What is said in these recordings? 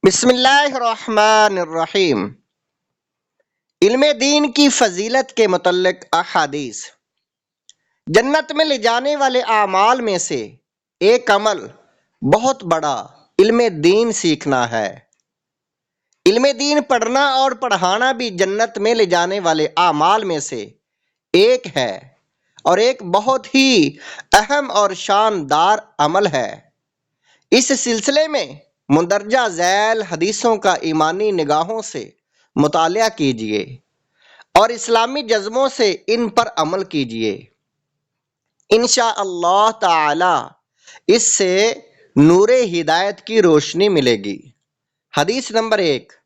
بسم اللہ الرحمن الرحیم۔ علم دین کی فضیلت کے متعلق احادیث۔ جنت میں لے جانے والے اعمال میں سے ایک عمل بہت بڑا علم دین سیکھنا ہے۔ علم دین پڑھنا اور پڑھانا بھی جنت میں لے جانے والے اعمال میں سے ایک ہے اور ایک بہت ہی اہم اور شاندار عمل ہے۔ اس سلسلے میں مندرجہ ذیل حدیثوں کا ایمانی نگاہوں سے مطالعہ کیجیے اور اسلامی جذبوں سے ان پر عمل کیجیے۔ انشاءاللہ تعالی اس سے نور ہدایت کی روشنی ملے گی۔ حدیث نمبر 1،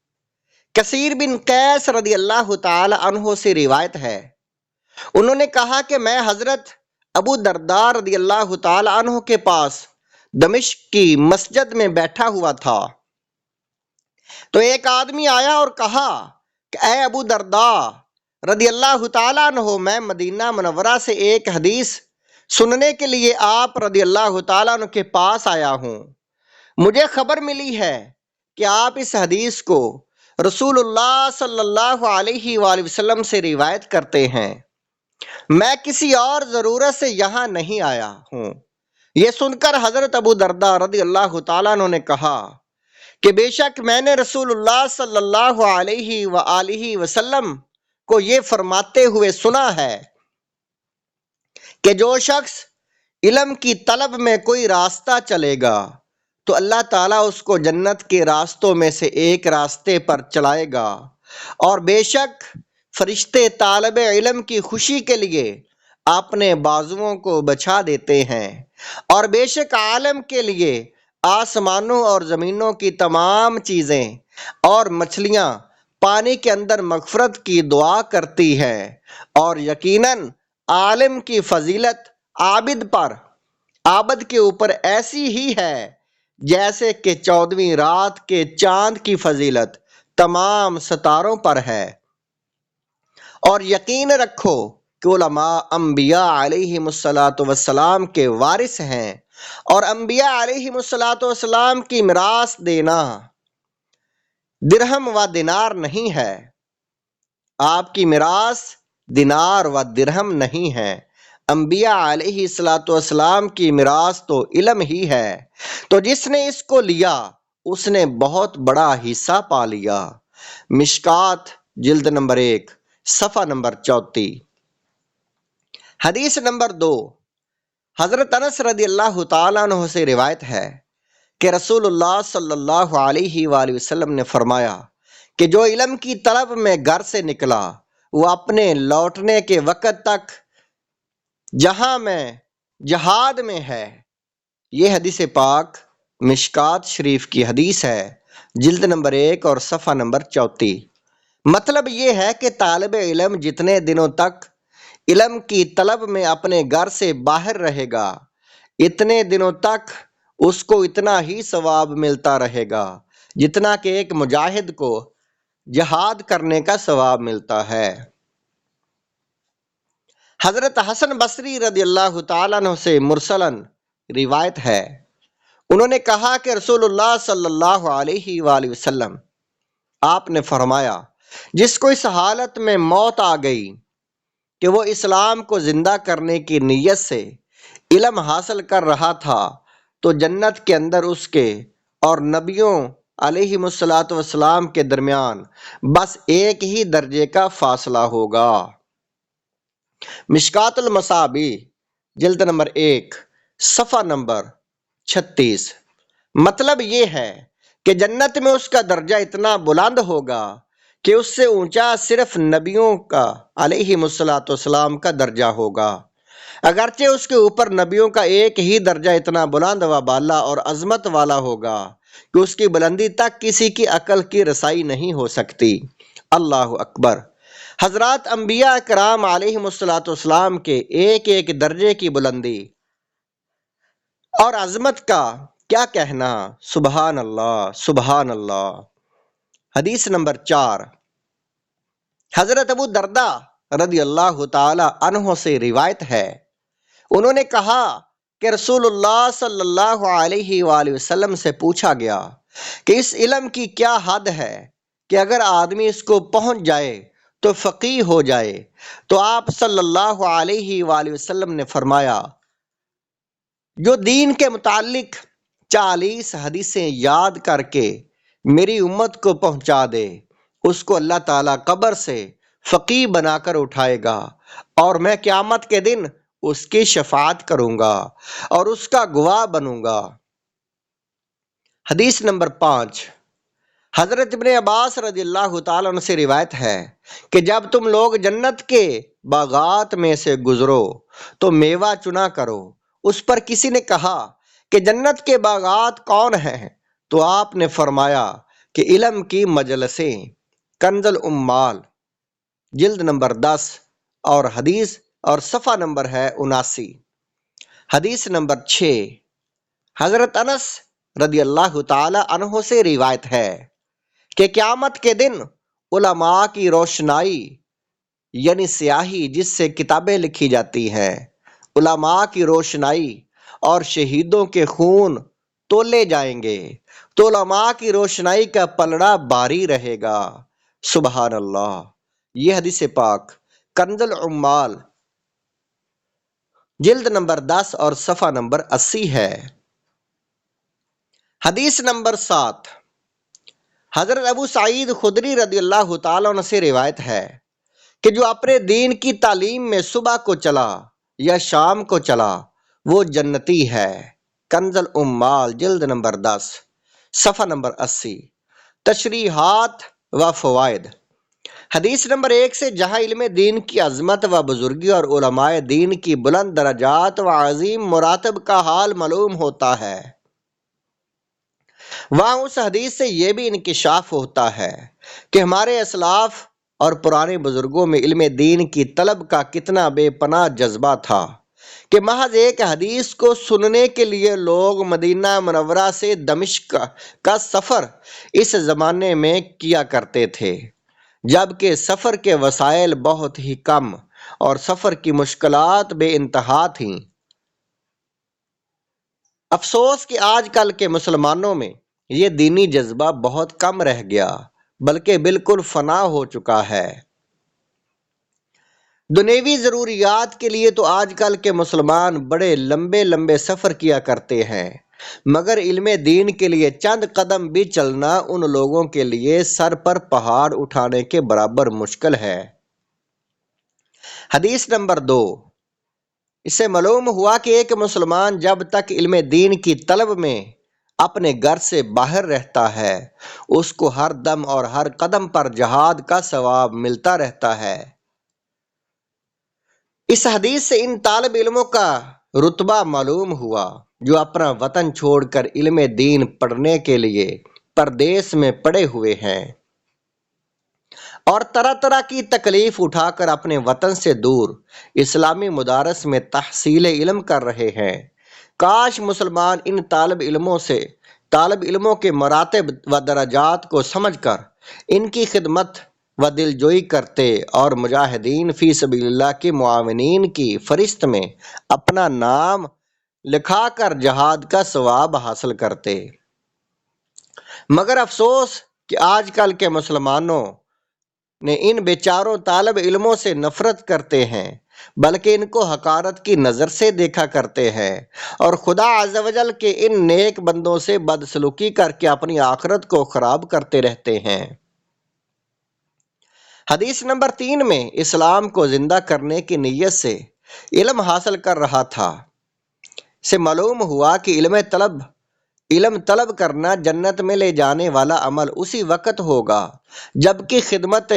کثیر بن قیس رضی اللہ تعالی عنہ سے روایت ہے، انہوں نے کہا کہ میں حضرت ابو درداء رضی اللہ تعالی عنہ کے پاس دمشق کی مسجد میں بیٹھا ہوا تھا تو ایک آدمی آیا اور کہا کہ اے ابو درداء رضی اللہ تعالیٰ عنہ، میں مدینہ منورہ سے ایک حدیث سننے کے لیے آپ رضی اللہ تعالیٰ عنہ کے پاس آیا ہوں۔ مجھے خبر ملی ہے کہ آپ اس حدیث کو رسول اللہ صلی اللہ علیہ وآلہ وسلم سے روایت کرتے ہیں۔ میں کسی اور ضرورت سے یہاں نہیں آیا ہوں۔ یہ سن کر حضرت ابو درداء رضی اللہ تعالیٰ عنہ نے کہا کہ بے شک میں نے رسول اللہ صلی اللہ علیہ وآلہ وسلم کو یہ فرماتے ہوئے سنا ہے کہ جو شخص علم کی طلب میں کوئی راستہ چلے گا تو اللہ تعالیٰ اس کو جنت کے راستوں میں سے ایک راستے پر چلائے گا، اور بے شک فرشتے طالب علم کی خوشی کے لیے اپنے بازوؤں کو بچھا دیتے ہیں، اور بے شک عالم کے لیے آسمانوں اور زمینوں کی تمام چیزیں اور مچھلیاں پانی کے اندر مغفرت کی دعا کرتی ہیں، اور یقیناً عالم کی فضیلت عابد کے اوپر ایسی ہی ہے جیسے کہ 14ویں رات کے چاند کی فضیلت تمام ستاروں پر ہے۔ اور یقین رکھو کہ علماء انبیاء علیہم السلام کے وارث ہیں، اور انبیاء علیہم السلام کی میراث دینا درہم و دینار نہیں ہے۔ آپ کی میراث دینار و درہم نہیں ہے۔ انبیاء علیہ السلام کی میراث تو علم ہی ہے، تو جس نے اس کو لیا اس نے بہت بڑا حصہ پا لیا۔ مشکات جلد نمبر 1 صفحہ نمبر 34۔ حدیث نمبر 2، حضرت انس رضی اللہ تعالیٰ عنہ سے روایت ہے کہ رسول اللہ صلی اللہ علیہ وآلہ وسلم نے فرمایا کہ جو علم کی طلب میں گھر سے نکلا وہ اپنے لوٹنے کے وقت تک جہاں میں جہاد میں ہے۔ یہ حدیث پاک مشکات شریف کی حدیث ہے، جلد نمبر 1 اور صفحہ نمبر 34۔ مطلب یہ ہے کہ طالب علم جتنے دنوں تک علم کی طلب میں اپنے گھر سے باہر رہے گا اتنے دنوں تک اس کو اتنا ہی ثواب ملتا رہے گا جتنا کہ ایک مجاہد کو جہاد کرنے کا ثواب ملتا ہے۔ حضرت حسن بصری رضی اللہ تعالیٰ عنہ سے مرسلاً روایت ہے، انہوں نے کہا کہ رسول اللہ صلی اللہ علیہ وآلہ وسلم آپ نے فرمایا، جس کو اس حالت میں موت آ گئی کہ وہ اسلام کو زندہ کرنے کی نیت سے علم حاصل کر رہا تھا تو جنت کے اندر اس کے اور نبیوں علیہم السلام کے درمیان بس ایک ہی درجے کا فاصلہ ہوگا۔ مشکات المصابیح جلد نمبر 1 صفحہ نمبر 36۔ مطلب یہ ہے کہ جنت میں اس کا درجہ اتنا بلند ہوگا کہ اس سے اونچا صرف نبیوں کا علیہم السلام کا درجہ ہوگا، اگرچہ اس کے اوپر نبیوں کا ایک ہی درجہ اتنا بلند و بالا اور عظمت والا ہوگا کہ اس کی بلندی تک کسی کی عقل کی رسائی نہیں ہو سکتی۔ اللہ اکبر۔ حضرات انبیاء کرام علیہم السلام کے ایک ایک درجے کی بلندی اور عظمت کا کیا کہنا، سبحان اللہ سبحان اللہ۔ حدیث نمبر 4، حضرت ابو درداء رضی اللہ تعالی عنہ سے روایت ہے، انہوں نے کہا کہ رسول اللہ صلی اللہ علیہ وآلہ وسلم سے پوچھا گیا کہ اس علم کی کیا حد ہے کہ اگر آدمی اس کو پہنچ جائے تو فقیہ ہو جائے۔ تو آپ صلی اللہ علیہ وآلہ وسلم نے فرمایا، جو دین کے متعلق 40 حدیثیں یاد کر کے میری امت کو پہنچا دے، اس کو اللہ تعالیٰ قبر سے فقیہ بنا کر اٹھائے گا، اور میں قیامت کے دن اس کی شفاعت کروں گا اور اس کا گواہ بنوں گا۔ حدیث نمبر 5، حضرت ابن عباس رضی اللہ تعالیٰ عنہ سے روایت ہے کہ جب تم لوگ جنت کے باغات میں سے گزرو تو میوہ چنا کرو۔ اس پر کسی نے کہا کہ جنت کے باغات کون ہیں؟ تو آپ نے فرمایا کہ علم کی مجلسیں۔ کنز الامال، جلد نمبر 10 اور حدیث اور صفحہ نمبر ہے 79۔ حدیث نمبر 6، حضرت انس رضی اللہ تعالی عنہ سے روایت ہے کہ قیامت کے دن علماء کی روشنائی یعنی سیاہی جس سے کتابیں لکھی جاتی ہیں، علماء کی روشنائی اور شہیدوں کے خون تولے جائیں گے تو علماء کی روشنائی کا پلڑا باری رہے گا۔ سبحان اللہ۔ یہ حدیث پاک کنز العمال جلد نمبر 10 اور صفحہ نمبر 80 ہے۔ حدیث نمبر 7، حضرت ابو سعید خدری رضی اللہ تعالیٰ عنہ سے روایت ہے کہ جو اپنے دین کی تعلیم میں صبح کو چلا یا شام کو چلا وہ جنتی ہے۔ کنز الامال جلد نمبر 10 صفحہ نمبر 80۔ تشریحات و فوائد، حدیث نمبر 1 سے جہاں علم دین کی عظمت و بزرگی اور علماء دین کی بلند درجات و عظیم مراتب کا حال معلوم ہوتا ہے، وہاں اس حدیث سے یہ بھی انکشاف ہوتا ہے کہ ہمارے اسلاف اور پرانے بزرگوں میں علم دین کی طلب کا کتنا بے پناہ جذبہ تھا کہ محض ایک حدیث کو سننے کے لیے لوگ مدینہ منورہ سے دمشق کا سفر اس زمانے میں کیا کرتے تھے، جبکہ سفر کے وسائل بہت ہی کم اور سفر کی مشکلات بے انتہا تھیں۔ افسوس کہ آج کل کے مسلمانوں میں یہ دینی جذبہ بہت کم رہ گیا، بلکہ بالکل فنا ہو چکا ہے۔ دنیوی ضروریات کے لیے تو آج کل کے مسلمان بڑے لمبے لمبے سفر کیا کرتے ہیں، مگر علم دین کے لیے چند قدم بھی چلنا ان لوگوں کے لیے سر پر پہاڑ اٹھانے کے برابر مشکل ہے۔ حدیث نمبر 2، اس سے معلوم ہوا کہ ایک مسلمان جب تک علم دین کی طلب میں اپنے گھر سے باہر رہتا ہے اس کو ہر دم اور ہر قدم پر جہاد کا ثواب ملتا رہتا ہے۔ اس حدیث سے ان طالب علموں کا رتبہ معلوم ہوا جو اپنا وطن چھوڑ کر علم دین پڑھنے کے لیے پردیس میں پڑے ہوئے ہیں اور طرح طرح کی تکلیف اٹھا کر اپنے وطن سے دور اسلامی مدارس میں تحصیل علم کر رہے ہیں۔ کاش مسلمان ان طالب علموں کے مراتب و درجات کو سمجھ کر ان کی خدمت و دلجوئی کرتے اور مجاہدین فی سبیل اللہ کے معاونین کی فہرست میں اپنا نام لکھا کر جہاد کا ثواب حاصل کرتے۔ مگر افسوس کہ آج کل کے مسلمانوں نے ان بیچاروں طالب علموں سے نفرت کرتے ہیں، بلکہ ان کو حقارت کی نظر سے دیکھا کرتے ہیں اور خدا عز و جل کے ان نیک بندوں سے بدسلوکی کر کے اپنی آخرت کو خراب کرتے رہتے ہیں۔ حدیث نمبر 3 میں اسلام کو زندہ کرنے کی نیت سے علم حاصل کر رہا تھا، سے معلوم ہوا کہ علم طلب کرنا جنت میں لے جانے والا عمل اسی وقت ہوگا جبکہ خدمت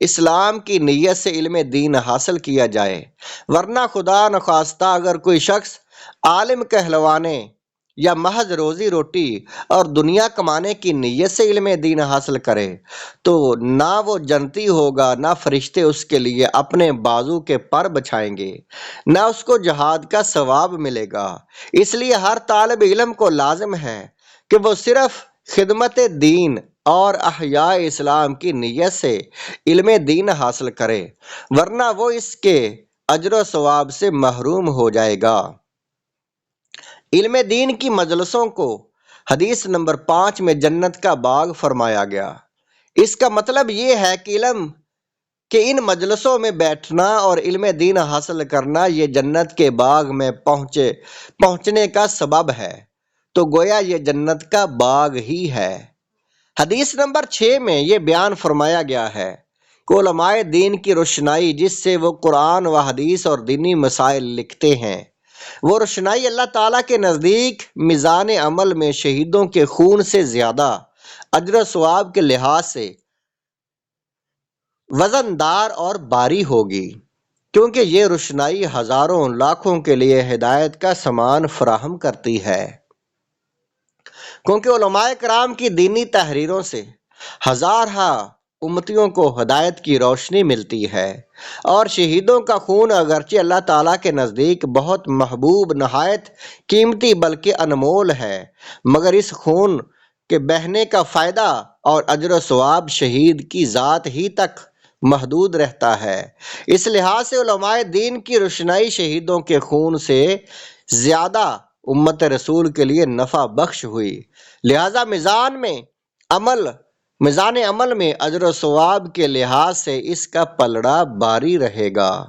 اسلام کی نیت سے علم دین حاصل کیا جائے، ورنہ خدا نخواستہ اگر کوئی شخص عالم کہلوانے یا محض روزی روٹی اور دنیا کمانے کی نیت سے علم دین حاصل کرے تو نہ وہ جنتی ہوگا، نہ فرشتے اس کے لیے اپنے بازو کے پر بچھائیں گے، نہ اس کو جہاد کا ثواب ملے گا۔ اس لیے ہر طالب علم کو لازم ہے کہ وہ صرف خدمت دین اور احیاء اسلام کی نیت سے علم دین حاصل کرے، ورنہ وہ اس کے اجر و ثواب سے محروم ہو جائے گا۔ علم دین کی مجلسوں کو حدیث نمبر 5 میں جنت کا باغ فرمایا گیا۔ اس کا مطلب یہ ہے کہ ان مجلسوں میں بیٹھنا اور علم دین حاصل کرنا یہ جنت کے باغ میں پہنچنے کا سبب ہے، تو گویا یہ جنت کا باغ ہی ہے۔ حدیث نمبر 6 میں یہ بیان فرمایا گیا ہے کہ علماء دین کی روشنائی جس سے وہ قرآن و حدیث اور دینی مسائل لکھتے ہیں، وہ روشنائی اللہ تعالیٰ کے نزدیک میزان عمل میں شہیدوں کے خون سے زیادہ اجر و ثواب کے لحاظ سے وزندار اور باری ہوگی، کیونکہ یہ روشنائی ہزاروں لاکھوں کے لیے ہدایت کا سامان فراہم کرتی ہے۔ کیونکہ علماء کرام کی دینی تحریروں سے ہزارہا امتیوں کو ہدایت کی روشنی ملتی ہے، اور شہیدوں کا خون اگرچہ اللہ تعالیٰ کے نزدیک بہت محبوب، نہایت قیمتی بلکہ انمول ہے، مگر اس خون کے بہنے کا فائدہ اور اجر و ثواب شہید کی ذات ہی تک محدود رہتا ہے۔ اس لحاظ سے علماء دین کی روشنائی شہیدوں کے خون سے زیادہ امت رسول کے لیے نفع بخش ہوئی، لہذا میزان عمل میں اجر و ثواب کے لحاظ سے اس کا پلڑا باری رہے گا۔